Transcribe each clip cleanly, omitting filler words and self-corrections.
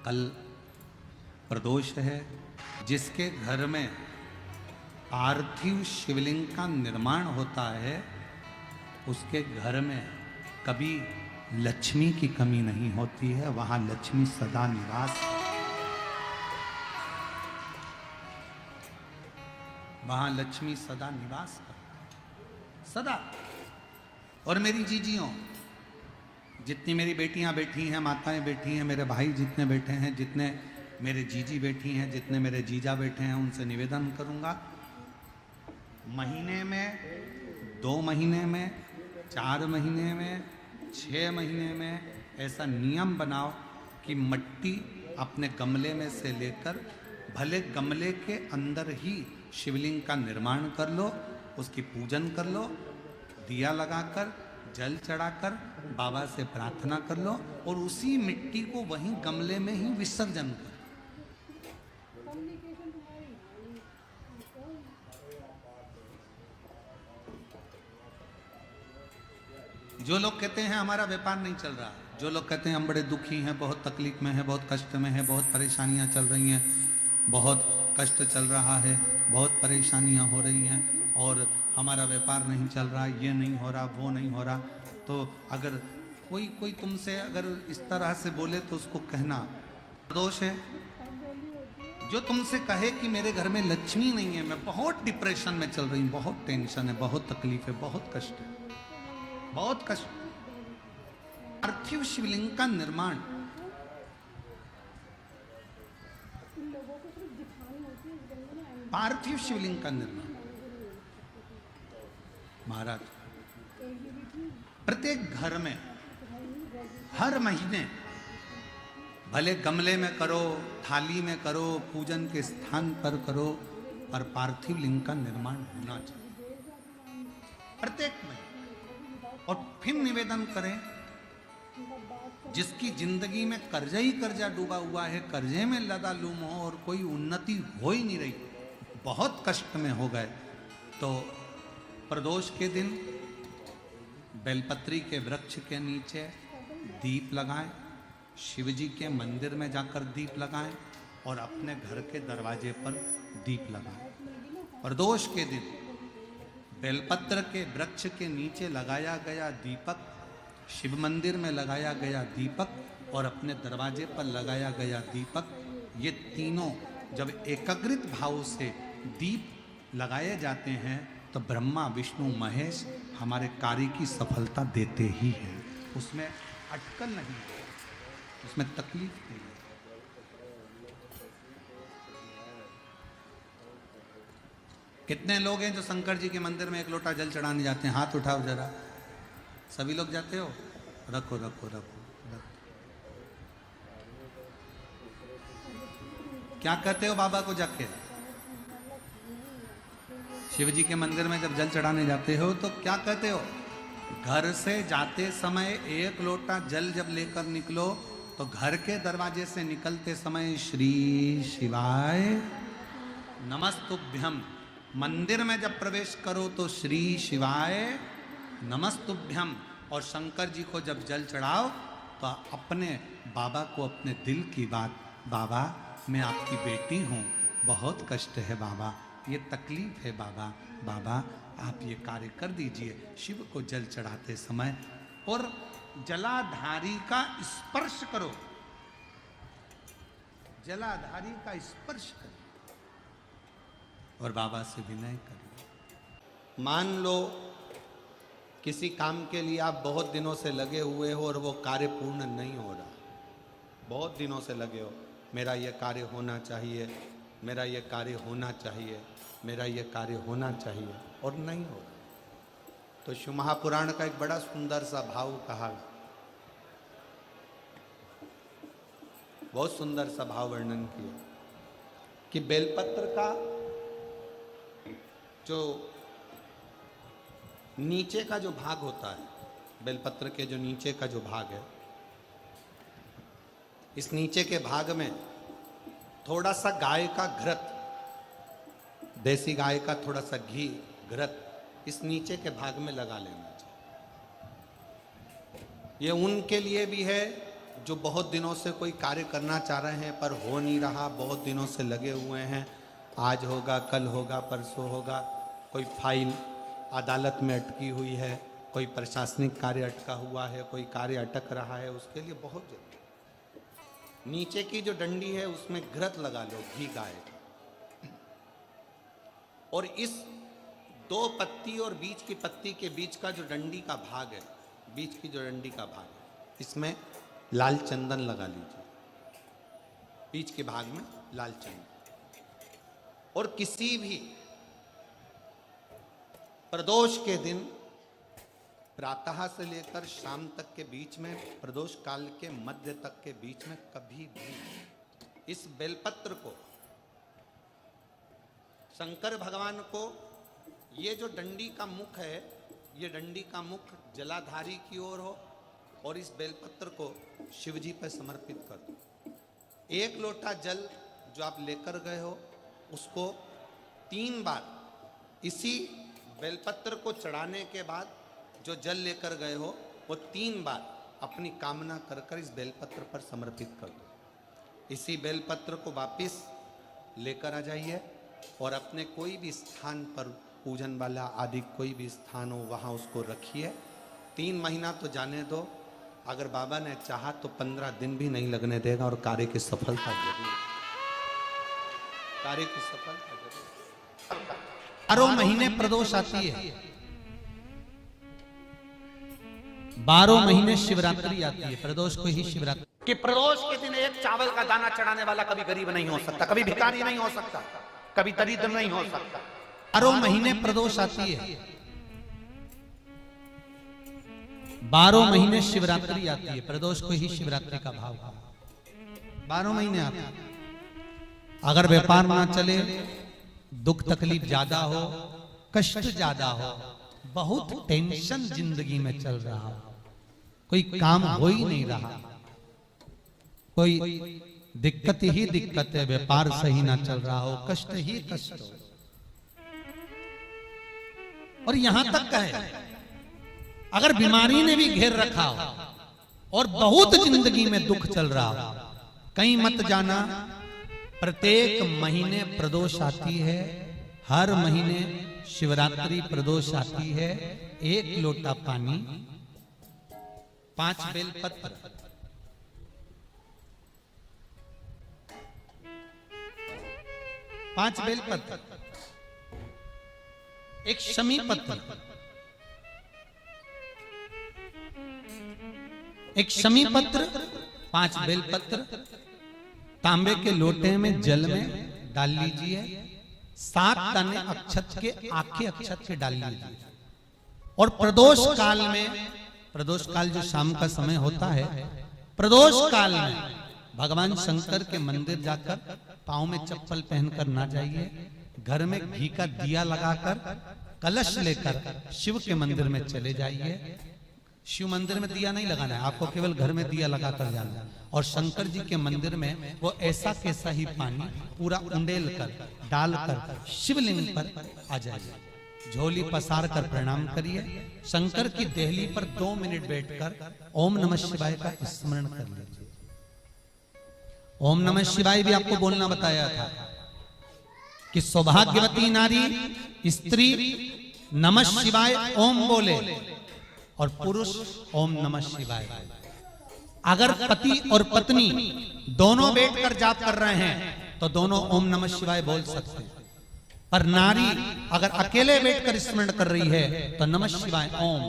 कल प्रदोष है। जिसके घर में पार्थिव शिवलिंग का निर्माण होता है उसके घर में कभी लक्ष्मी की कमी नहीं होती है, वहां लक्ष्मी सदा निवास, वहां लक्ष्मी सदा निवास कर सदा। और मेरी जीजियों, जितनी मेरी बेटियां बैठी हैं, माताएं बैठी हैं, मेरे भाई जितने बैठे हैं, जितने मेरे जीजी बैठी हैं, जितने मेरे जीजा बैठे हैं, उनसे निवेदन करूंगा, महीने में, 2 महीने में, 4 महीने में, 6 महीने में ऐसा नियम बनाओ कि मिट्टी अपने गमले में से लेकर, भले गमले के अंदर ही शिवलिंग का निर्माण कर लो, उसकी पूजन कर लो, दिया लगाकर, जल चढ़ाकर बाबा से प्रार्थना कर लो और उसी मिट्टी को वहीं गमले में ही विसर्जन कर। जो लोग कहते हैं हमारा व्यापार नहीं चल रहा, जो लोग कहते हैं हम बड़े दुखी हैं, बहुत तकलीफ में हैं, बहुत कष्ट में हैं, बहुत परेशानियां चल रही हैं, बहुत कष्ट चल रहा है, बहुत परेशानियां हो रही हैं और हमारा व्यापार नहीं चल रहा, ये नहीं हो रहा, वो नहीं हो रहा, तो अगर कोई तुमसे अगर इस तरह से बोले तो उसको कहना दोष है। जो तुमसे कहे कि मेरे घर में लक्ष्मी नहीं है, मैं बहुत डिप्रेशन में चल रही हूँ, बहुत टेंशन है, बहुत तकलीफ है, बहुत कष्ट है, बहुत कष्ट। पार्थिव शिवलिंग का निर्माण, पार्थिव शिवलिंग का निर्माण महाराज प्रत्येक घर में हर महीने, भले गमले में करो, थाली में करो, पूजन के स्थान पर करो, पर पार्थिव लिंग का निर्माण होना चाहिए प्रत्येक महीने। और फिर निवेदन करें, जिसकी जिंदगी में कर्जा ही कर्जा डूबा हुआ है, कर्जे में लदा लूम हो और कोई उन्नति हो ही नहीं रही, बहुत कष्ट में हो गए, तो प्रदोष के दिन बेलपत्री के वृक्ष के नीचे दीप लगाएं, शिव जी के मंदिर में जाकर दीप लगाएं और अपने घर के दरवाजे पर दीप लगाएं। प्रदोष के दिन बेलपत्र के वृक्ष के नीचे लगाया गया दीपक, शिव मंदिर में लगाया गया दीपक और अपने दरवाजे पर लगाया गया दीपक, ये तीनों जब एकाग्रित भाव से दीप लगाए जाते हैं तो ब्रह्मा विष्णु महेश हमारे कार्य की सफलता देते ही हैं, उसमें अटकल नहीं है, उसमें तकलीफ नहीं है। कितने लोग हैं जो शंकर जी के मंदिर में 1 लोटा जल चढ़ाने जाते हैं? हाथ उठाओ जरा। सभी लोग जाते हो? रखो रखो रखो, रखो। क्या कहते हो बाबा को जाके? शिव जी के मंदिर में जब जल चढ़ाने जाते हो तो क्या कहते हो? घर से जाते समय 1 लोटा जल जब लेकर निकलो तो घर के दरवाजे से निकलते समय श्री शिवाय नमस्तुभ्यम, मंदिर में जब प्रवेश करो तो श्री शिवाय नमस्तुभ्यम, और शंकर जी को जब जल चढ़ाओ तो अपने बाबा को अपने दिल की बात, बाबा मैं आपकी बेटी हूँ, बहुत कष्ट है बाबा, ये तकलीफ है बाबा, बाबा आप ये कार्य कर दीजिए। शिव को जल चढ़ाते समय और जलाधारी का स्पर्श करो, जलाधारी का स्पर्श करो और बाबा से विनय करो। मान लो किसी काम के लिए आप बहुत दिनों से लगे हुए हो और वो कार्य पूर्ण नहीं हो रहा, बहुत दिनों से लगे हो, मेरा ये कार्य होना चाहिए, मेरा ये कार्य होना चाहिए, मेरा ये कार्य होना चाहिए, और नहीं हो रहा। तो शिव महापुराण का एक बड़ा सुंदर सा भाव कहा, बहुत सुंदर सा भाव वर्णन किया कि बेलपत्र का जो नीचे का जो भाग होता है, बेलपत्र के जो नीचे का जो भाग है, इस नीचे के भाग में थोड़ा सा गाय का घृत, देसी गाय का थोड़ा सा घी, घृत इस नीचे के भाग में लगा लेना चाहिए। ये उनके लिए भी है जो बहुत दिनों से कोई कार्य करना चाह रहे हैं पर हो नहीं रहा, बहुत दिनों से लगे हुए हैं, आज होगा, कल होगा, परसों होगा, कोई फाइल अदालत में अटकी हुई है, कोई प्रशासनिक कार्य अटका हुआ है, कोई कार्य अटक रहा है, उसके लिए बहुत जरूरी। नीचे की जो डंडी है उसमें घृत लगा लो, घी गाय का, और इस 2 पत्ती और बीच की पत्ती के बीच का जो डंडी का भाग है, बीच की जो डंडी का भाग है, इसमें लाल चंदन लगा लीजिए, बीच के भाग में लाल चंदन। और किसी भी प्रदोष के दिन प्रातः से लेकर शाम तक के बीच में, प्रदोष काल के मध्य तक के बीच में कभी भी इस बेलपत्र को शंकर भगवान को, ये जो डंडी का मुख है, ये डंडी का मुख जलाधारी की ओर हो और इस बेलपत्र को शिव जी पर समर्पित कर दो। 1 लोटा जल जो आप लेकर गए हो उसको 3 बार इसी बेलपत्र को चढ़ाने के बाद जो जल लेकर गए हो वो 3 बार अपनी कामना कर कर इस बेलपत्र पर समर्पित कर दो। इसी बेलपत्र को वापिस लेकर आ जाइए और अपने कोई भी स्थान पर, पूजन वाला आदि कोई भी स्थान हो, वहाँ उसको रखिए। 3 महीना तो जाने दो, अगर बाबा ने चाहा तो 15 दिन भी नहीं लगने देगा और कार्य की सफलता जरूर, कार्य की सफलता जरूर। 12 महीने प्रदोष आती है, 12 महीने शिवरात्रि आती है, प्रदोष को ही शिवरात्रि। कि प्रदोष के दिन एक चावल का दाना चढ़ाने वाला कभी गरीब नहीं हो सकता, कभी भिखारी नहीं हो सकता, कभी दरिद्र नहीं हो सकता। 12 महीने प्रदोष आती है, 12 महीने शिवरात्रि आती है, प्रदोष को ही शिवरात्रि का भाव है। 12 महीने आते हैं। अगर व्यापार ना चले, दुख तकलीफ ज्यादा हो, कष्ट ज्यादा हो, बहुत टेंशन जिंदगी में चल रहा हो, कोई काम हो ही नहीं रहा, कोई दिक्कत ही दिक्कत है, व्यापार सही ना चल रहा हो, कष्ट ही कष्ट हो, और यहां तक है अगर बीमारी ने भी घेर रखा हो और बहुत जिंदगी में दुख चल रहा हो, कहीं मत जाना। प्रत्येक महीने प्रदोष आती है, हर महीने शिवरात्रि प्रदोष आती है। 1 लोटा पानी, 5 बेलपत्र, 5 बेलपत्र, 1 शमी पत्र, 1 शमी पत्र, 5 बेलपत्र तांबे के लोटे में जल में डाल लीजिए। 7 दाने अक्षत के, आखे अक्षत के डाल लीजिए। और प्रदोष काल में, प्रदोष काल जो शाम का समय होता है, प्रदोष काल में भगवान शंकर के मंदिर जाकर पांव में चप्पल पहनकर ना जाइए, घर में घी का दिया लगाकर कलश लेकर शिव के मंदिर में चले जाइए। शिव मंदिर में दिया नहीं लगाना है आपको, केवल घर में दिया लगा कर जाना है। और शंकर जी के मंदिर में वो ऐसा कैसा ही पानी पूरा उंडेल कर डालकर शिवलिंग पर आ जाइए। झोली पसार कर प्रणाम करिए। शंकर की देहली पर 2 मिनट बैठकर ओम नमः शिवाय का स्मरण कर लीजिए। ओम नमः शिवाय भी आपको बोलना बताया था कि सौभाग्यवती नारी स्त्री नमः शिवाय ओम बोले और पुरुष ओम नमः शिवाय। अगर पति और पत्नी दोनों बैठकर जाप कर रहे हैं तो दोनों ओम नमः शिवाय बोल सकते हैं, पर नारी अगर अकेले बैठकर स्मरण कर रही है तो नमः शिवाय ओम।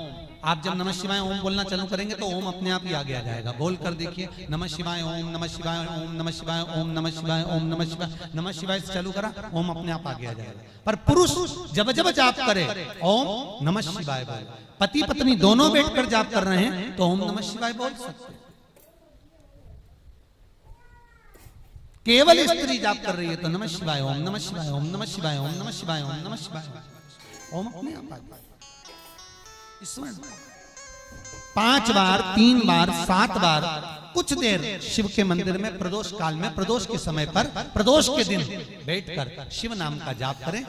आप जब नमः शिवाय ओम बोलना चालू करेंगे तो ओम अपने आप ही आगे आ जाएगा। बोल कर देखिए, नमः शिवाय ओम, नमः शिवाय ओम, नमः शिवाय ओम, नमः शिवाय ओम, नमः शिवाय, नमः शिवाय से चालू करा, ओम अपने आप आगे आ जाएगा। पर पुरुष जब जब जाप करे ओम नमः शिवाय बोले। पति पत्नी दोनों बैठकर जाप कर रहे हैं तो ओम नमः शिवाय बोल सकते हैं। केवल स्त्री जाप कर रही है तो नमः शिवाय ओम, नमः शिवाय ओम, नमः शिवाय ओम, नमः शिवाय ओम, नमः शिवाय ओम अपने आप आ जाएगा। 5 बार, 3 बार, 7 बार कुछ देर शिव के मंदिर में प्रदोष काल में, प्रदोष के समय पर, प्रदोष के दिन बैठकर शिव नाम का जाप करें।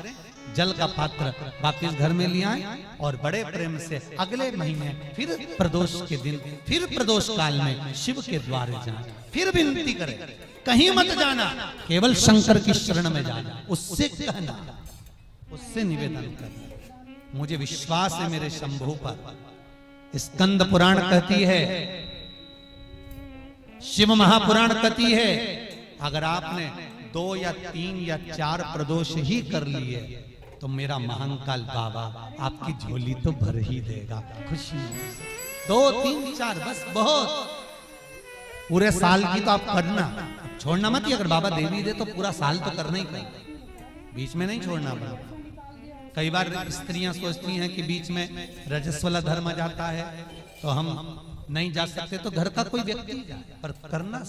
जल का पात्र वापिस घर में ले आए और बड़े प्रेम से अगले महीने फिर प्रदोष के दिन फिर प्रदोष काल में शिव के द्वारे जाए, फिर विनती करें कहीं मत जाना, केवल शंकर की शरण में जाना, उससे कहना, उससे निवेदन करना। मुझे विश्वास है मेरे शंभु पर। स्कंद पुराण कहती है, शिव महापुराण कहती है, अगर आपने 2 या 3 या 4 प्रदोष ही कर लिए तो मेरा महाकाल बाबा आपकी झोली तो भर ही देगा खुशी। 2, 3, 4 बस बहुत, पूरे साल की तो आप करना, छोड़ना मत। अगर बाबा देवी दे तो पूरा साल तो करना ही पड़ेगा, बीच में नहीं छोड़ना पड़ेगा। कई बार स्त्रियां सोचती हैं कि बीच में रजस्वला धर्म आ जाता है तो हम नहीं जा सकते, तो घर का कोई व्यक्ति जाए, पर करना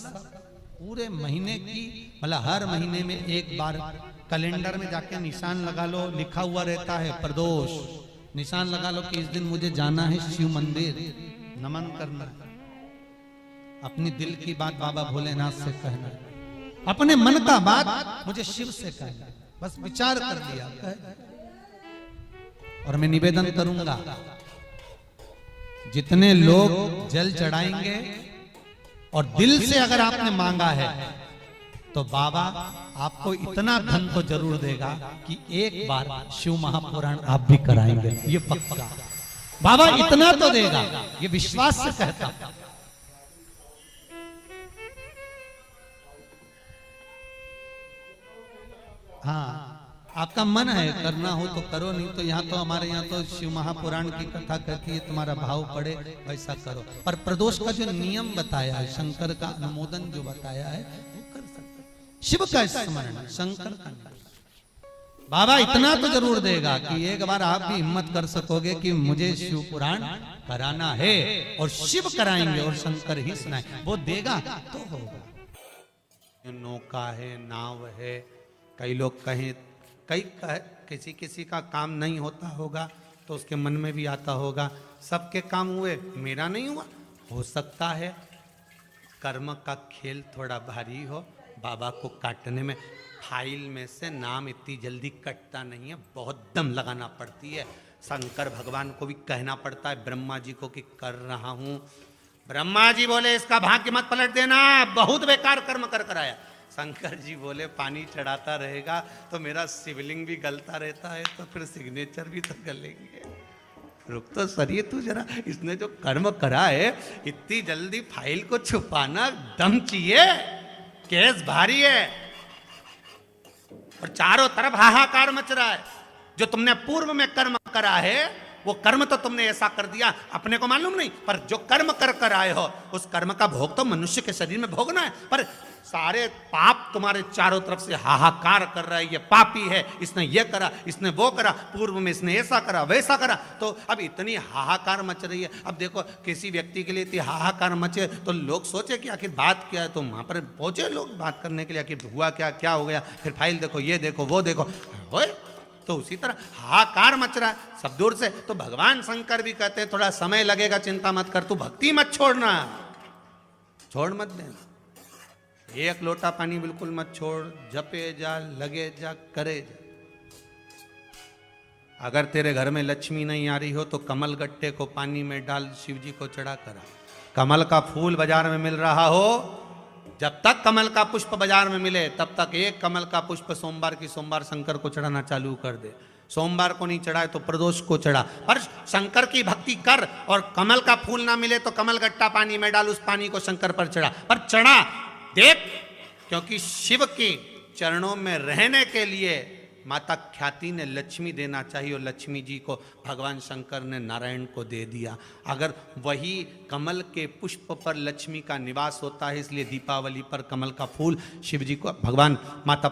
पूरे महीने की, मतलब हर महीने में एक बार कैलेंडर में जाके निशान लगा लो, लिखा हुआ रहता है प्रदोष, निशान लगा लो कि इस दिन मुझे जाना है शिव मंदिर, नमन करना, अपनी दिल की बात बाबा भोलेनाथ से कहना, अपने मन का बात मुझे शिव से कहना, बस विचार कर लिया। और मैं निवेदन करूंगा, जितने लोग जल चढ़ाएंगे और दिल से अगर आपने मांगा है तो बाबा आपको इतना धन तो जरूर देगा कि एक बार शिव महापुराण आप भी कराएंगे, ये पक्का। बाबा इतना तो देगा, ये विश्वास से कहता। हाँ, आपका मन है करना हो तो करो, नहीं तो यहाँ तो हमारे यहाँ तो शिव महापुराण की कथा कहती है, तुम्हारा भाव पड़े वैसा करो। पर प्रदोष का जो नियम बताया है, शंकर का अनुमोदन जो बताया है, वो कर सकते। शिव का स्मरण, शंकर का नहीं। बाबा इतना तो जरूर देगा कि एक बार आप भी हिम्मत कर सकोगे कि मुझे शिव पुराण कराना है, और शिव कराएंगे और शंकर ही सुनाएंगे, वो देगा तो होगा। नौका है, नाव है, कई लोग कहें, किसी किसी का काम नहीं होता होगा तो उसके मन में भी आता होगा सबके काम हुए, मेरा नहीं हुआ। हो सकता है कर्म का खेल थोड़ा भारी हो, बाबा को काटने में फाइल में से नाम इतनी जल्दी कटता नहीं है, बहुत दम लगाना पड़ती है। शंकर भगवान को भी कहना पड़ता है ब्रह्मा जी को कि कर रहा हूं। ब्रह्मा जी बोले इसका भाग्य मत पलट देना, बहुत बेकार कर्म कर कराया। शंकर जी बोले पानी चढ़ाता रहेगा तो मेरा शिवलिंग भी गलता रहता है, तो फिर सिग्नेचर भी तो गलेंगे। रुक तो सरिए तू जरा, इसने जो कर्म करा है इतनी जल्दी फाइल को छुपाना दम चाहिए, केस भारी है। और चारों तरफ हाहाकार मच रहा है। जो तुमने पूर्व में कर्म करा है वो कर्म तो तुमने ऐसा कर दिया, अपने को मालूम नहीं, पर जो कर्म कर कर आए हो उस कर्म का भोग तो मनुष्य के शरीर में भोगना है। पर सारे पाप तुम्हारे चारों तरफ से हाहाकार कर रहा है, ये पापी है, इसने ये करा, इसने वो करा, पूर्व में इसने ऐसा करा वैसा करा, तो अब इतनी हाहाकार मच रही है। अब देखो किसी व्यक्ति के लिए इतनी हाहाकार मचे तो लोग सोचे कि आखिर बात क्या है, तो वहां पर पहुंचे लोग बात करने के लिए, आखिर हुआ क्या, क्या हो गया, फिर फाइल देखो, ये देखो, वो देखो, तो उसी तरह हाहाकार मच रहा है सब दूर से। तो भगवान शंकर भी कहते हैं थोड़ा समय लगेगा, चिंता मत कर, तू भक्ति मत छोड़ना, छोड़ मत देना, एक लोटा पानी बिल्कुल मत छोड़, जपे जा, लगे जा, करे जा। अगर तेरे घर में लक्ष्मी नहीं आ रही हो तो कमल गट्टे को पानी में डाल, शिव जी को चढ़ा करा। कमल का फूल बाजार में मिल रहा हो, जब तक कमल का पुष्प बाजार में मिले तब तक एक कमल का पुष्प सोमवार की सोमवार शंकर को चढ़ाना चालू कर दे। सोमवार को नहीं चढ़ाए तो प्रदोष को चढ़ा, पर शंकर की भक्ति कर। और कमल का फूल ना मिले तो कमल गट्टा पानी में डाल, उस पानी को शंकर पर चढ़ा, पर चढ़ा देख, क्योंकि शिव के चरणों में रहने के लिए माता ख्याति ने लक्ष्मी देना चाहिए, और लक्ष्मी जी को भगवान शंकर ने नारायण को दे दिया। अगर वही कमल के पुष्प पर लक्ष्मी का निवास होता है, इसलिए दीपावली पर कमल का फूल शिव जी को, भगवान माता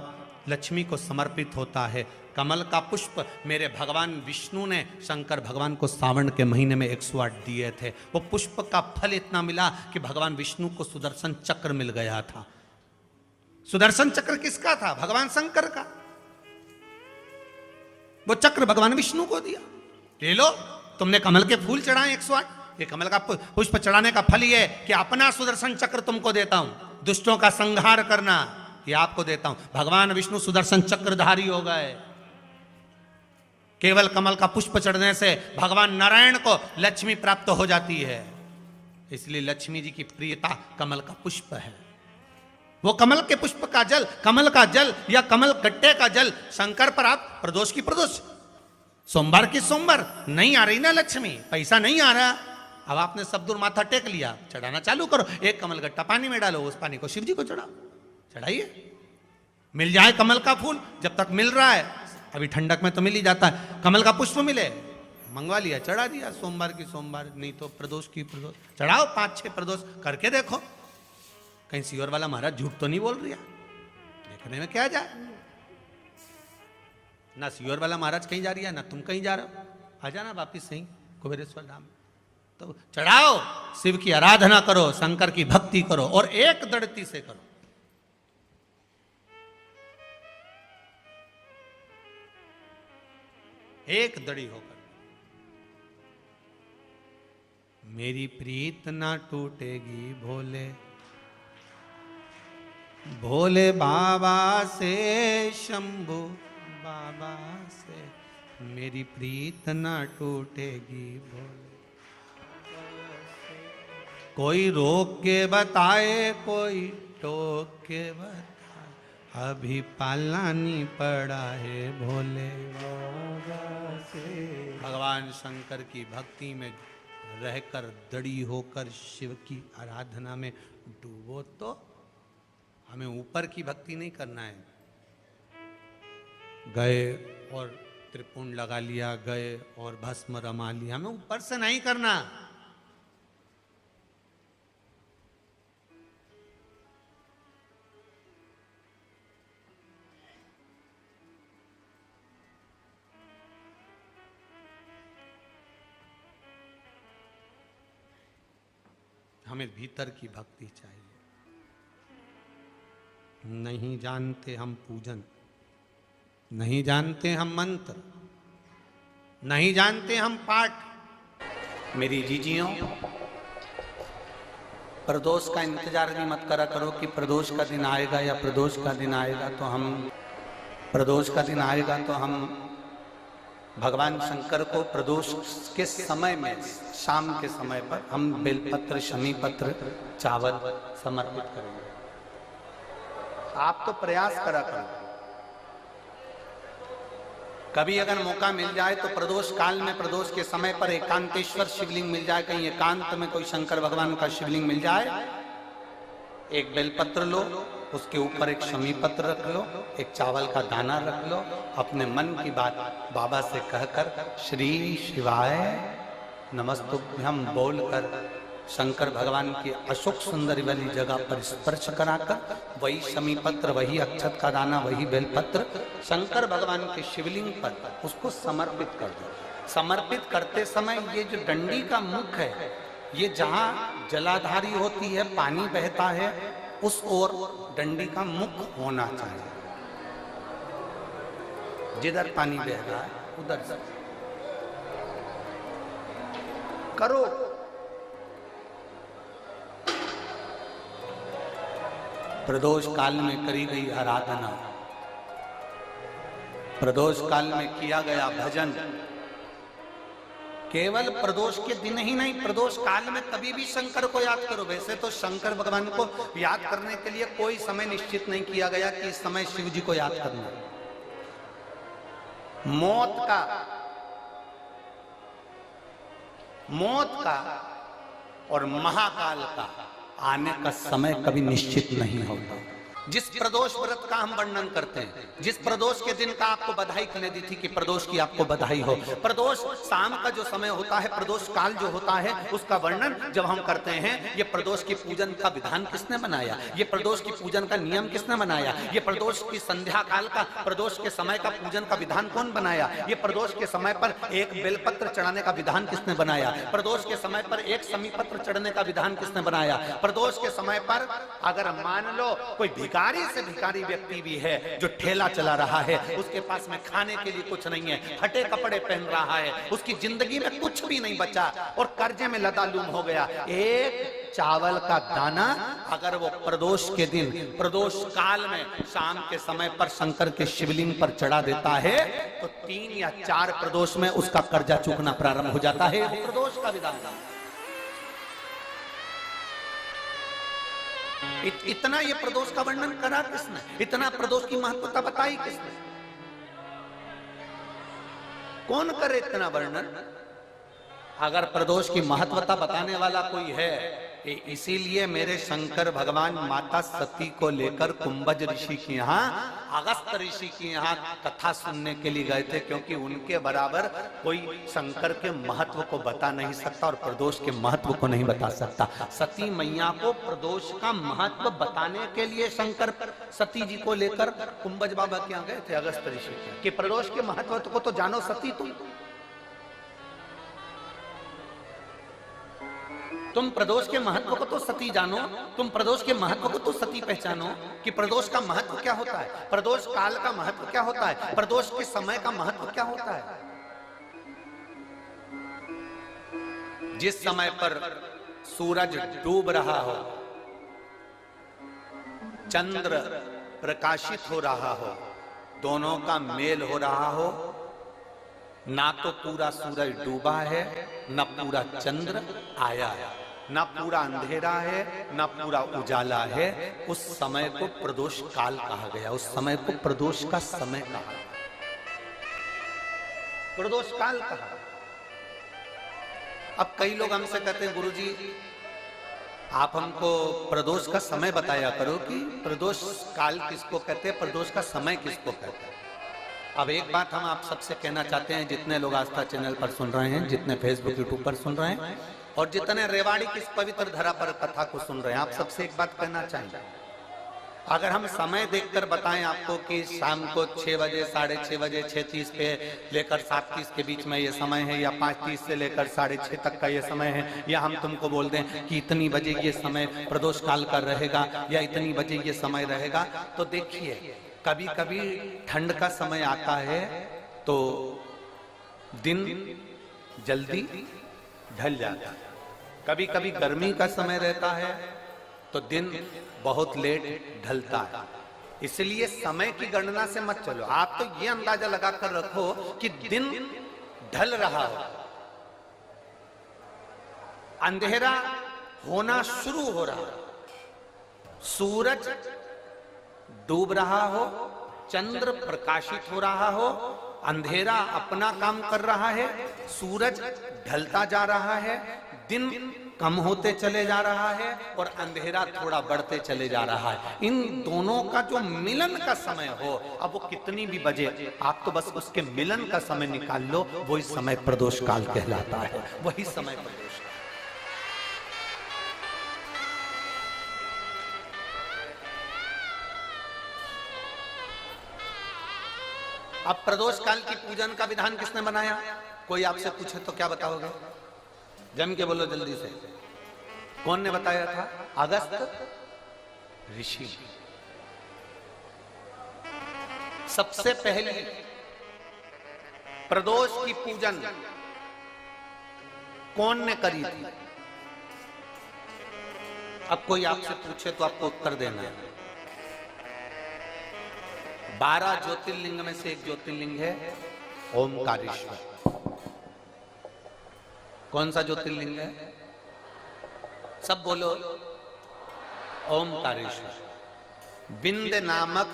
लक्ष्मी को समर्पित होता है। कमल का पुष्प मेरे भगवान विष्णु ने शंकर भगवान को सावन के महीने में 108 दिए थे। वो पुष्प का फल इतना मिला कि भगवान विष्णु को सुदर्शन चक्र मिल गया था। सुदर्शन चक्र किसका था? भगवान शंकर का। वो चक्र भगवान विष्णु को दिया। ले लो, तुमने कमल के फूल चढ़ाए 108, ये कमल का पुष्प चढ़ाने का फल ये कि अपना सुदर्शन चक्र तुमको देता हूं, दुष्टों का संहार करना ये आपको देता हूं। भगवान विष्णु सुदर्शन चक्रधारी हो गए। केवल कमल का पुष्प चढ़ने से भगवान नारायण को लक्ष्मी प्राप्त हो जाती है। इसलिए लक्ष्मी जी की प्रियता कमल का पुष्प है। वो कमल के पुष्प का जल, कमल का जल या कमल गट्टे का जल शंकर पर आप प्रदोष की प्रदोष, सोमवार की सोमवार नहीं आ रही ना लक्ष्मी, पैसा नहीं आ रहा, अब आपने सब दूर माथा टेक लिया, चढ़ाना चालू करो। एक कमल गट्टा पानी में डालो, उस पानी को शिव जी को चढ़ाओ, चढ़ाइए। मिल जाए कमल का फूल, जब तक मिल रहा है, अभी ठंडक में तो मिल ही जाता है, कमल का पुष्प मिले, मंगवा लिया, चढ़ा दिया। सोमवार की सोमवार, नहीं तो प्रदोष की प्रदोष चढ़ाओ, 5-6 प्रदोष करके देखो, कहीं सियोर वाला महाराज झूठ तो नहीं बोल रहा, देखने में क्या जाए। ना सियोर वाला महाराज कहीं जा रही है, ना तुम कहीं जा रहे हो, आ जाना वापिस सही कुबेरेश्वर धाम। तो चढ़ाओ, शिव की आराधना करो, शंकर की भक्ति करो, और एक दृढ़ता से करो। एक दड़ी होकर, मेरी प्रीत ना टूटेगी भोले भोले बाबा से, शंभू बाबा से, मेरी प्रीत ना टूटेगी भोले। कोई रोक के बताए, कोई टोक के बताए, अभी पालानी पड़ा है भोले बाबा से। भगवान शंकर की भक्ति में रहकर, दड़ी होकर शिव की आराधना में डूबो। तो हमें ऊपर की भक्ति नहीं करना है, गए और त्रिपुंड लगा लिया, गए और भस्म रमा लिया, हमें ऊपर से नहीं करना। हमें भीतर की भक्ति चाहिए। नहीं जानते हम पूजन, नहीं जानते हम मंत्र, नहीं जानते हम पाठ। मेरी जीजियों, प्रदोष का इंतजार भी मत करा करो कि प्रदोष का दिन आएगा या प्रदोष का दिन आएगा तो हम, प्रदोष का दिन आएगा तो हम भगवान शंकर को प्रदोष के समय में, शाम के समय पर हम बेलपत्र, शमी पत्र, चावल समर्पित करेंगे। आप तो प्रयास करा करो, कभी अगर मौका मिल जाए तो प्रदोष काल में, प्रदोष के समय पर एकांतेश्वर शिवलिंग मिल जाए, कहीं एकांत में कोई शंकर भगवान का शिवलिंग मिल जाए, एक बेलपत्र लो, उसके ऊपर एक शमी पत्र रख लो, एक चावल का दाना रख लो, अपने मन की बात बाबा से कहकर श्री शिवाय नमस्तुभ्यं बोलकर शंकर भगवान की अशोक सुंदरी वाली जगह पर स्पर्श कराकर, वही शमी पत्र, वही अक्षत का दाना, वही बेलपत्र शंकर भगवान के शिवलिंग पर उसको समर्पित कर दो। समर्पित करते समय ये जो डंडी का मुख है, ये जहां जलाधारी होती है, पानी बहता है, उस ओर डंडी का मुख होना चाहिए। जिधर पानी बह रहा है उधर से करो। प्रदोष काल में करी गई आराधना, प्रदोष काल में किया गया भजन, केवल प्रदोष के दिन ही नहीं, प्रदोष काल में कभी भी शंकर को याद करो। वैसे तो शंकर भगवान को याद करने के लिए कोई समय निश्चित नहीं किया गया कि इस समय शिव जी को याद करना। मौत का और महाकाल का आने का समय कभी निश्चित नहीं होता। जिस प्रदोष व्रत का हम वर्णन करते हैं, जिस प्रदोष के दिन का आपको बधाई करने दी थी कि प्रदोष की आपको बधाई हो, प्रदोष शाम का जो समय होता है, प्रदोष काल जो होता है, उसका वर्णन जब हम करते हैं, ये प्रदोष की पूजन का विधान किसने बनाया, ये प्रदोष की पूजन का नियम किसने बनाया, ये प्रदोष की संध्या काल का, प्रदोष के समय का पूजन का विधान कौन बनाया, ये प्रदोष के समय पर एक बेलपत्र चढ़ाने का विधान किसने बनाया, प्रदोष के समय पर एक शमी पत्र चढ़ने का विधान किसने बनाया, प्रदोष के समय पर अगर मान लो कोई भिखारी से भिखारी व्यक्ति भी है जो ठेला चला रहा है, उसके पास में खाने के लिए कुछ नहीं है, फटे कपड़े पहन रहा है, उसकी जिंदगी में कुछ भी नहीं बचा और कर्जे में लदालूम हो गया, एक चावल का दाना अगर वो प्रदोष के दिन, प्रदोष काल में शाम के समय पर शंकर के शिवलिंग पर चढ़ा देता है तो 3 या 4 प्रदोष में उसका कर्जा चूकना प्रारंभ हो जाता है। प्रदोष का विधान। इतना ये प्रदोष का वर्णन करा किसने? इतना प्रदोष की महत्वता बताई किसने? कौन करे इतना वर्णन? अगर प्रदोष की महत्वता बताने वाला कोई है, इसीलिए मेरे शंकर भगवान माता सती को लेकर कुंभज ऋषि के यहाँ, अगस्त ऋषि के यहाँ कथा सुनने के लिए गए थे, क्योंकि उनके बराबर कोई शंकर के महत्व को बता नहीं सकता और प्रदोष के महत्व को नहीं बता सकता। सती मैया को प्रदोष का महत्व बताने के लिए शंकर सती जी को लेकर कुंभज बाबा के यहाँ गए थे, अगस्त ऋषि के, कि प्रदोष के महत्व को तो जानो सती तुम प्रदोष के महत्व को तो सती जानो, तुम प्रदोष के महत्व को तो सती पहचानो कि प्रदोष का महत्व क्या होता है, प्रदोष काल का महत्व क्या होता है, प्रदोष के समय का महत्व क्या होता है। जिस समय पर सूरज डूब रहा हो, चंद्र प्रकाशित हो रहा हो, दोनों का मेल हो रहा हो, ना तो पूरा सूरज डूबा है, ना पूरा चंद्र आया है, ना पूरा अंधेरा है, ना पूरा उजाला है, उस समय को प्रदोष काल कहा गया। उस समय को प्रदोष का समय कहा, प्रदोष काल कहा। अब कई लोग हमसे कहते हैं, गुरुजी आप हमको प्रदोष का समय बताया करो कि प्रदोष काल किसको कहते हैं, प्रदोष का समय किसको कहते हैं। अब एक बात हम आप सबसे कहना चाहते हैं, जितने लोग आस्था चैनल पर सुन रहे हैं, जितने फेसबुक यूट्यूब पर सुन रहे हैं और जितने रेवाड़ी की इस पवित्र धरा पर कथा को सुन रहे हैं, आप सबसे एक बात कहना चाहेंगे। अगर हम समय देखकर बताएं आपको कि शाम को 6 बजे, 6:30 बजे, 6:30 पे लेकर 7:30 के बीच में ये समय है, या 5:30 से लेकर 6:30 तक का ये समय है, या हम तुमको बोल दें कि इतनी बजे ये समय प्रदोष काल का रहेगा या इतनी बजे ये समय रहेगा, तो देखिए कभी कभी ठंड का समय आता है तो दिन जल्दी ढल जाता है, कभी कभी गर्मी का समय रहता है तो दिन बहुत लेट ढलता है। इसलिए समय की गणना से मत चलो, आप तो ये अंदाजा लगाकर रखो कि दिन ढल रहा हो, अंधेरा होना शुरू हो रहा है, सूरज डूब रहा हो, चंद्र प्रकाशित हो रहा हो, अंधेरा अपना काम कर रहा है, सूरज ढलता जा रहा है, दिन कम होते चले जा रहा है और अंधेरा थोड़ा बढ़ते चले जा रहा है। इन दोनों का जो मिलन का समय हो, अब वो कितनी भी बजे, आप तो बस उसके मिलन का समय निकाल लो, वही समय प्रदोष काल कहलाता है, वही समय प्रदोष। अब प्रदोष काल की पूजन का विधान किसने बनाया? कोई आपसे पूछे तो क्या बताओगे? जम के बोलो जल्दी से, कौन ने बताया था? अगस्त ऋषि। सबसे पहले प्रदोष की पूजन कौन ने करी थी? अब कोई आपसे पूछे तो आपको उत्तर देना है। 12 ज्योतिर्लिंग में से एक ज्योतिर्लिंग है ओमकारेश्वर। कौन सा ज्योतिर्लिंग है? सब बोलो। ओमकारेश्वर। विंध्य नामक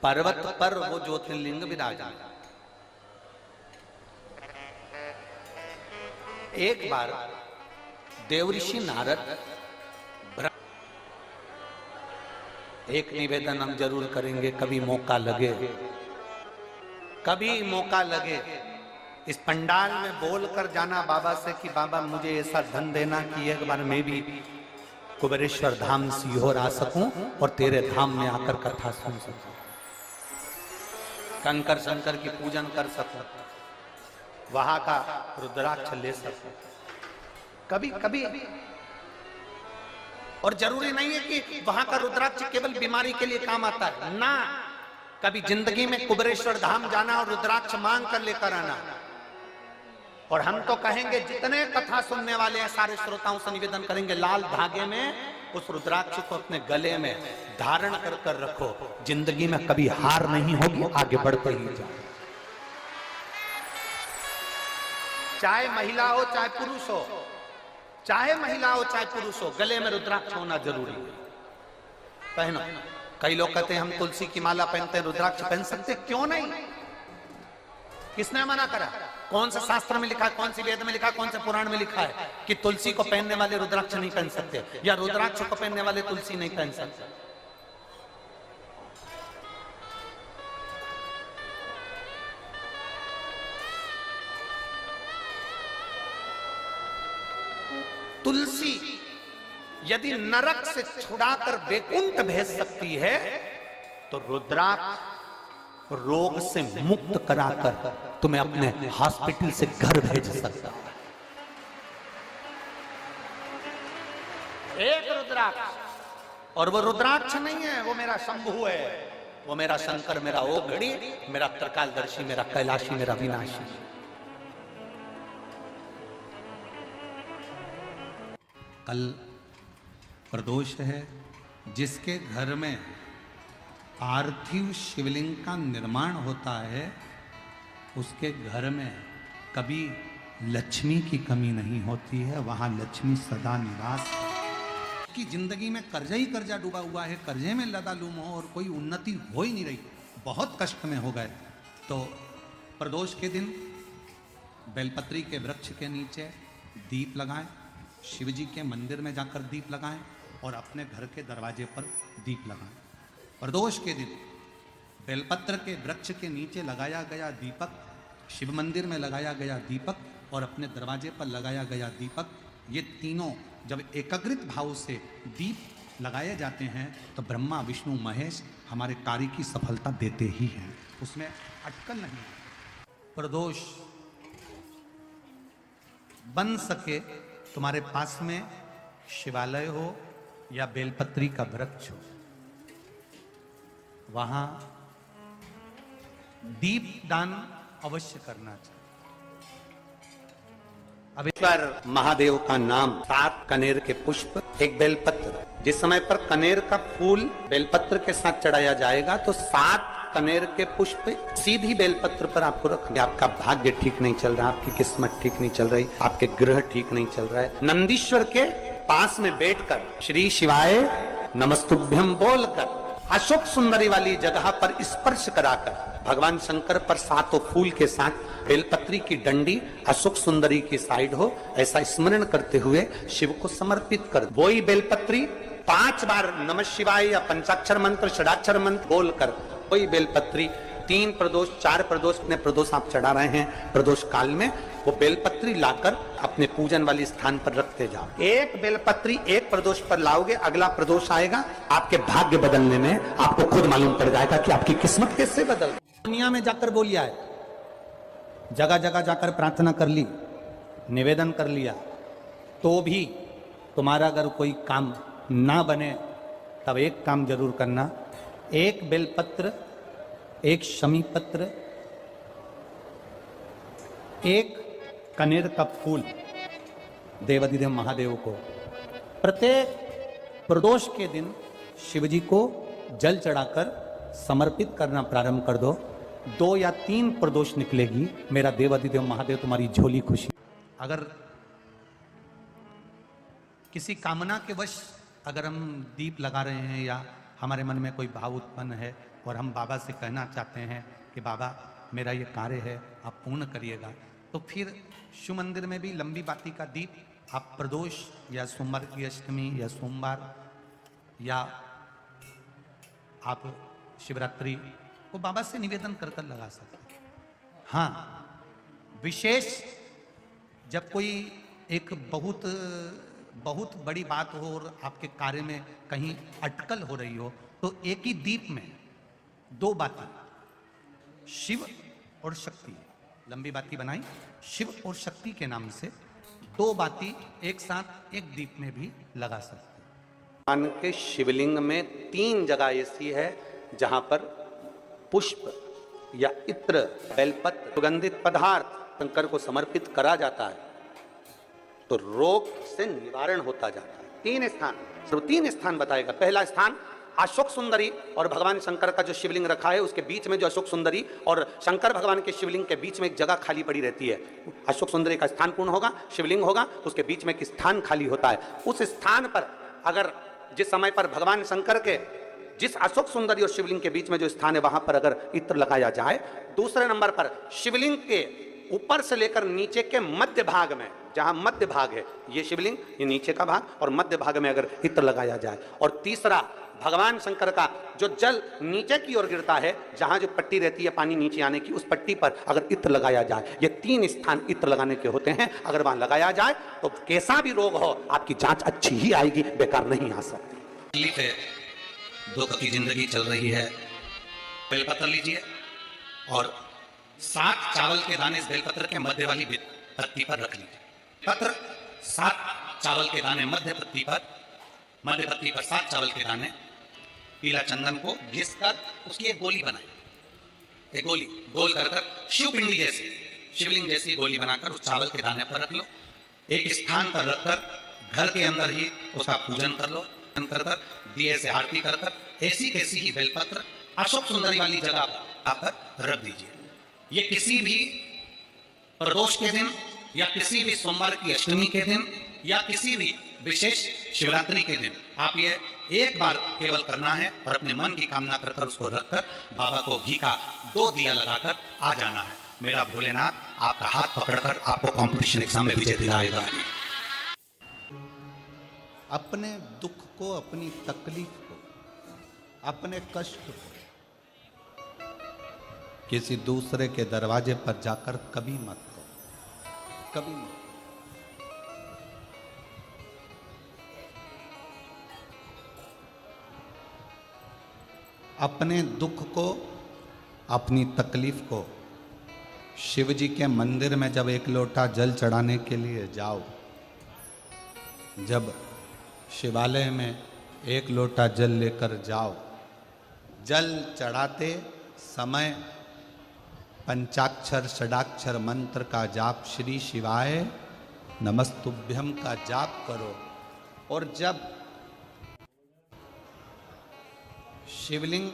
पर्वत पर वो ज्योतिर्लिंग विराजमान। एक बार देवऋषि नारद, एक निवेदन हम जरूर करेंगे, कभी मौका लगे, कभी मौका लगे इस पंडाल में बोल कर जाना बाबा से कि बाबा मुझे ऐसा धन देना कि एक बार मैं भी कुबेरेश्वर धाम सीहोर आ सकूं और तेरे धाम में आकर कथा सुन सकूं, कंकर शंकर की पूजन कर सकूं, वहां का रुद्राक्ष ले सकूं। कभी कभी, और जरूरी नहीं है कि वहां का रुद्राक्ष केवल बीमारी के लिए काम आता है ना, कभी जिंदगी में कुबेरेश्वर धाम जाना और रुद्राक्ष मांग कर लेकर आना, और हम तो कहेंगे, जितने कथा सुनने वाले हैं सारे श्रोताओं से निवेदन करेंगे, लाल धागे में उस रुद्राक्ष को अपने गले में धारण कर कर रखो। जिंदगी में कभी हार नहीं होगी, आगे बढ़ते ही जाओ। चाहे महिला हो चाहे पुरुष हो, चाहे महिला हो चाहे पुरुष हो, गले में रुद्राक्ष होना जरूरी है। पहनो। कई लोग कहते हैं हम तुलसी की माला पहनते हैं, रुद्राक्ष पहन सकते, क्यों नहीं? किसने मना करा? कौन सा शास्त्र में लिखा है, कौन सी वेद में लिखा है, कौन से पुराण में लिखा है कि तुलसी को पहनने वाले रुद्राक्ष नहीं पहन सकते, या रुद्राक्ष को पहनने वाले तुलसी नहीं पहन सकते? तुलसी यदि नरक से छुड़ाकर वैकुंठ भेज सकती है, तो रुद्राक्ष रोग से मुक्त कराकर तुम्हें अपने हॉस्पिटल से घर भेज सकता है। एक रुद्राक्ष, और वो रुद्राक्ष नहीं है, वो मेरा शंभु है, वो मेरा शंकर, मेरा ओघड़ी, मेरा त्रिकालदर्शी, मेरा कैलाशी, मेरा विनाशी। कल प्रदोष है, जिसके घर में पार्थिव शिवलिंग का निर्माण होता है, उसके घर में कभी लक्ष्मी की कमी नहीं होती है, वहां लक्ष्मी सदा निवास है। कि जिंदगी में कर्जा ही कर्जा डूबा हुआ है, कर्जे में लदालूम हो और कोई उन्नति हो ही नहीं रही, बहुत कष्ट में हो गए, तो प्रदोष के दिन बेलपत्री के वृक्ष के नीचे दीप लगाएं, शिव जी के मंदिर में जाकर दीप लगाएं और अपने घर के दरवाजे पर दीप लगाएं। प्रदोष के दिन बेलपत्र के वृक्ष के नीचे लगाया गया दीपक, शिव मंदिर में लगाया गया दीपक और अपने दरवाजे पर लगाया गया दीपक, ये तीनों जब एकाग्रित भाव से दीप लगाए जाते हैं तो ब्रह्मा विष्णु महेश हमारे कार्य की सफलता देते ही हैं, उसमें अटकल नहीं। प्रदोष बन सके तुम्हारे पास में शिवालय हो या बेलपत्री का वृक्ष हो, वहां दीप दान अवश्य करना चाहिए। अबेश्वर महादेव का नाम 7 कनेर के पुष्प, एक बेलपत्र। जिस समय पर कनेर का फूल बेलपत्र के साथ चढ़ाया जाएगा तो 7 कनेर के पुष्प सीधी बेलपत्र पर आपको रखेंगे। आपका भाग्य ठीक नहीं चल रहा, आपकी किस्मत ठीक नहीं चल रही, आपके ग्रह ठीक नहीं चल रहा है, नंदीश्वर के पास में बैठकर श्री शिवाय नमस्तुभ्यम बोलकर अशोक सुंदरी वाली जगह पर स्पर्श कराकर भगवान शंकर पर 7 फूल के साथ बेलपत्री की डंडी अशोक सुंदरी की साइड हो, ऐसा स्मरण करते हुए शिव को समर्पित कर वही बेलपत्री 5 बार नमः शिवाय या पंचाक्षर मंत्र षडाक्षर मंत्र बोलकर वही बेलपत्री 3 प्रदोष 4 प्रदोष ने प्रदोष आप चढ़ा रहे हैं, प्रदोष काल में वो बेलपत्री लाकर अपने पूजन वाले स्थान पर रखते जाओ। एक बेलपत्री एक प्रदोष पर लाओगे, अगला प्रदोष आएगा, आपके भाग्य बदलने में आपको खुद मालूम पड़ जाएगा कि आपकी किस्मत कैसे बदल। दुनिया में जाकर बोलिया है, जगह जगह जाकर प्रार्थना कर ली, निवेदन कर लिया, तो भी तुम्हारा अगर कोई काम ना बने तब एक काम जरूर करना, एक बेलपत्र, एक शमी पत्र, एक कनेर का फूल देवाधिदेव महादेव को प्रत्येक प्रदोष के दिन शिव जी को जल चढ़ाकर समर्पित करना प्रारंभ कर दो। 2 या 3 प्रदोष निकलेगी, मेरा देवाधिदेव महादेव तुम्हारी झोली खुशी। अगर किसी कामना के वश अगर हम दीप लगा रहे हैं या हमारे मन में कोई भाव उत्पन्न है और हम बाबा से कहना चाहते हैं कि बाबा मेरा ये कार्य है आप पूर्ण करिएगा, तो फिर शिव मंदिर में भी लंबी बाती का दीप आप प्रदोष या सोमवार की अष्टमी या सोमवार या आप शिवरात्रि को बाबा से निवेदन कर कर लगा सकते हैं। हाँ, विशेष जब कोई एक बहुत बड़ी बात हो और आपके कार्य में कहीं अटकल हो रही हो, तो एक ही दीप में 2 बातें, शिव और शक्ति, लंबी बाती बनाई, शिव और शक्ति के नाम से 2 बाती एक साथ एक दीप में भी लगा सकते हैं। भगवान के शिवलिंग में 3 जगह ऐसी है जहां पर पुष्प या इत्र, बेलपत्र, सुगंधित पदार्थ शंकर को समर्पित करा जाता है तो रोग से निवारण होता जाता है। 3 स्थान, सिर्फ 3 स्थान बताएगा। पहला स्थान अशोक सुंदरी और भगवान शंकर का जो शिवलिंग रखा है उसके बीच में जो अशोक सुंदरी और शंकर भगवान के शिवलिंग के बीच में एक जगह खाली पड़ी रहती है। अशोक सुंदरी का स्थान पूर्ण होगा, शिवलिंग होगा तो उसके बीच में एक स्थान खाली होता है। उस स्थान पर अगर जिस समय पर भगवान शंकर के जिस अशोक सुंदरी और शिवलिंग के बीच में जो स्थान है वहां पर अगर इत्र लगाया जाए, दूसरे नंबर पर शिवलिंग के ऊपर से लेकर नीचे के मध्य भाग में, जहां मध्य भाग है ये शिवलिंग, ये नीचे का भाग और मध्य भाग में अगर इत्र लगाया जाए, और तीसरा भगवान शंकर का जो जल नीचे की ओर गिरता है, जहां जो पट्टी रहती है पानी नीचे आने की, उस पट्टी पर अगर इत्र लगाया जाए, ये 3 स्थान इत्र लगाने के होते हैं। अगर वहां लगाया जाए तो कैसा भी रोग हो आपकी जांच अच्छी ही आएगी, बेकार नहीं आ सकती। दुख की जिंदगी चल रही है, बेलपत्र लीजिए और 7 चावल के दाने इस बेलपत्र के मध्य वाली पत्ती पर रख लीजिए। पत्र 7 चावल के दाने मध्य पत्ती पर 7 चावल के दाने, पीला चंदन को घिस कर उसकी एक गोली बनाए, एक गोली गोल कर शिवपिंडी जैसी, शिवलिंग जैसी गोली बनाकर उस चावल के दाने पर रख लो। एक स्थान पर रखकर घर के अंदर ही उसका पूजन कर लो, कर दिए से आरती कर ऐसी कैसी ही बेलपत्र अशोक सुंदरी वाली जगह पर रख दीजिए। ये किसी भी प्रदोष के दिन या किसी भी सोमवार की अष्टमी के दिन या किसी भी विशेष शिवरात्रि के दिन आप ये एक बार केवल करना है और अपने मन की कामना कर उसको रखकर बाबा को घी का 2 दिया लगाकर आ जाना है। मेरा भोलेनाथ आपका हाथ पकड़कर आपको कंपटीशन एग्जाम में विजय दिलाएगा। अपने दुख को, अपनी तकलीफ को, अपने कष्ट को किसी दूसरे के दरवाजे पर जाकर कभी मत करो, कभी मत। अपने दुख को, अपनी तकलीफ को शिव जी के मंदिर में जब 1 लोटा जल चढ़ाने के लिए जाओ, जब शिवालय में 1 लोटा जल लेकर जाओ, जल चढ़ाते समय पंचाक्षर षडाक्षर मंत्र का जाप, श्री शिवाय नमस्तुभ्यम का जाप करो। और जब शिवलिंग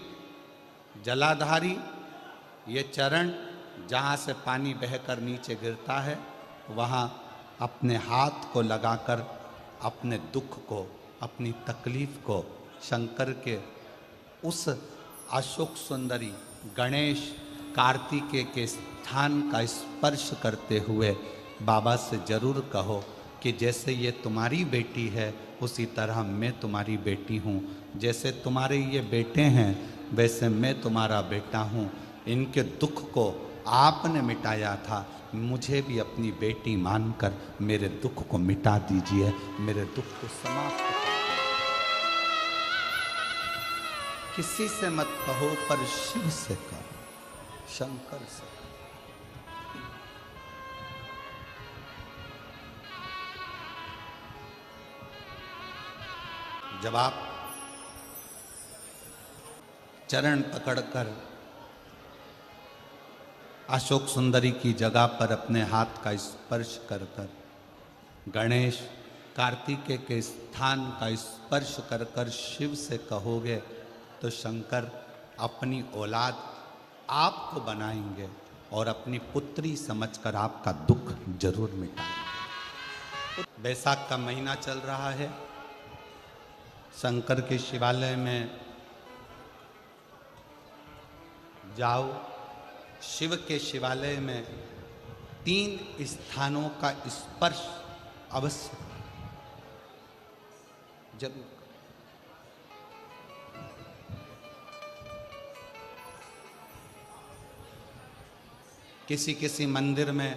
जलाधारी ये चरण जहाँ से पानी बहकर नीचे गिरता है, वहाँ अपने हाथ को लगाकर अपने दुख को, अपनी तकलीफ को शंकर के उस अशोक सुंदरी गणेश कार्तिकेय के स्थान का स्पर्श करते हुए बाबा से जरूर कहो कि जैसे ये तुम्हारी बेटी है उसी तरह मैं तुम्हारी बेटी हूँ, जैसे तुम्हारे ये बेटे हैं वैसे मैं तुम्हारा बेटा हूँ। इनके दुख को आपने मिटाया था, मुझे भी अपनी बेटी मानकर मेरे दुख को मिटा दीजिए, मेरे दुख को समाप्त कर दीजिए। किसी से मत कहो पर शिव से कहो, शंकर से। जब आप चरण पकड़कर अशोक सुंदरी की जगह पर अपने हाथ का स्पर्श कर कर, गणेश कार्तिकेय के स्थान का स्पर्श कर कर शिव से कहोगे तो शंकर अपनी औलाद आपको बनाएंगे और अपनी पुत्री समझकर आपका दुख जरूर मिटाएंगे। बैसाख का महीना चल रहा है, शंकर के शिवालय में जाओ। शिव के शिवालय में 3 स्थानों का स्पर्श अवश्य जरूर। किसी किसी मंदिर में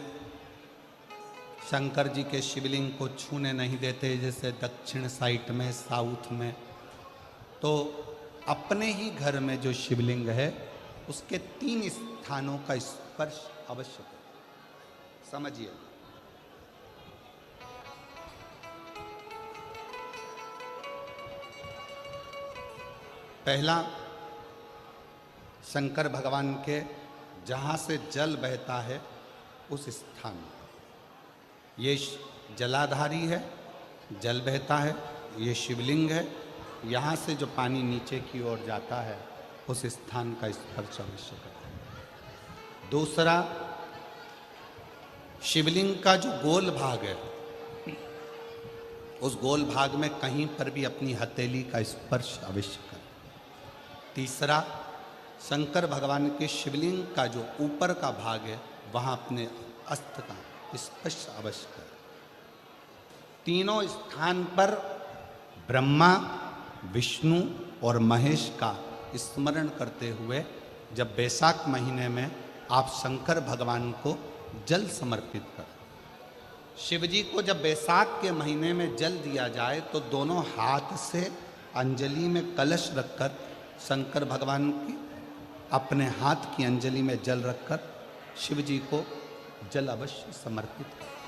शंकर जी के शिवलिंग को छूने नहीं देते, जैसे दक्षिण साइड में, साउथ में। तो अपने ही घर में जो शिवलिंग है उसके 3 स्थानों का स्पर्श अवश्य करें। समझिए, पहला शंकर भगवान के जहाँ से जल बहता है उस स्थान, ये जलाधारी है, जल बहता है, ये शिवलिंग है। यहाँ से जो पानी नीचे की ओर जाता है उस स्थान का स्पर्श अवश्य करें। दूसरा, शिवलिंग का जो गोल भाग है उस गोल भाग में कहीं पर भी अपनी हथेली का स्पर्श अवश्य करें। तीसरा, शंकर भगवान के शिवलिंग का जो ऊपर का भाग है वहाँ अपने अस्त्र का स्पर्श अवश्य करें। तीनों स्थान पर ब्रह्मा, विष्णु और महेश का स्मरण करते हुए जब वैशाख महीने में आप शंकर भगवान को जल समर्पित करें। शिव जी को जब वैशाख के महीने में जल दिया जाए तो दोनों हाथ से अंजलि में कलश रखकर शंकर भगवान की अपने हाथ की अंजलि में जल रखकर शिव जी को जल अवश्य समर्पित करें।